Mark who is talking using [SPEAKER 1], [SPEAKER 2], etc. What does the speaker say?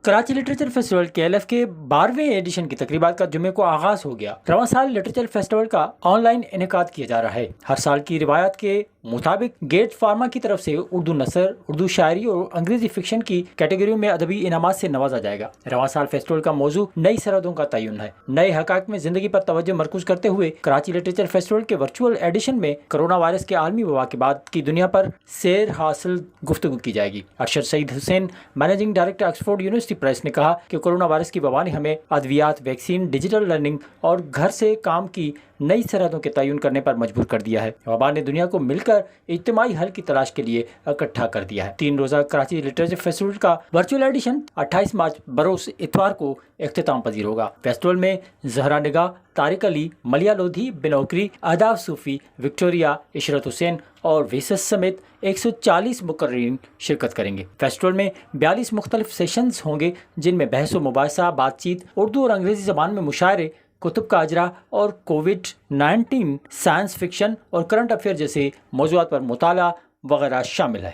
[SPEAKER 1] Karachi literature festival KLF کے 12ویں edition کی تقریبات کا جمعے کو آغاز ہو گیا۔ رواں سال لٹریچر فیسٹیول کا آن لائن انعقاد کیا جا رہا ہے۔ ہر سال کی روایات کے مطابق گیٹ فارما کی طرف سے اردو نثر، اردو شاعری اور انگریزی فکشن کی کیٹیگریوں میں ادبی انعامات سے نوازا جائے گا۔ رواں سال فیسٹیول کا موضوع نئی سرحدوں کا تعین ہے۔ نئے حقائق میں زندگی پر توجہ مرکوز کرتے ہوئے کراچی لٹریچر فیسٹیول کے ورچوئل ایڈیشن میں کرونا وائرس کے عالمی وبا کے بعد کی دنیا پر سیر حاصل گفتگو کی جائے گی۔ Arshad Saeed Hussain, managing director Oxford University Press نے کہا کہ کورونا وائرس کی وبا نے ہمیں ادویات، ویکسین، ڈیجیٹل لرننگ اور گھر سے کام کی نئی سرحدوں کے تعین کرنے پر مجبور کر دیا ہے۔ وبا نے دنیا کو مل کر اجتماعی حل کی تلاش کے لیے اکٹھا کر دیا ہے۔ 3 روزہ کراچی لٹریچر فیسٹیول کا ورچوئل ایڈیشن 28 مارچ بروز اتوار کو اختتام پذیر ہوگا۔ فیسٹیول میں زہرا نگاہ، طارق علی، ملیا لودھی، بنوکری، آداب صوفی، وکٹوریا، عشرت حسین اور ویسس سمیت 140 مقررین شرکت کریں گے۔ فیسٹیول میں 42 مختلف سیشنز ہوں گے، جن میں بحث و مباحثہ، بات چیت، اردو اور انگریزی زبان میں مشاعرے، کتب کا اجرا اور کووڈ-19، سائنس فکشن اور کرنٹ افیئر جیسے موضوعات پر مطالعہ وغیرہ شامل ہے۔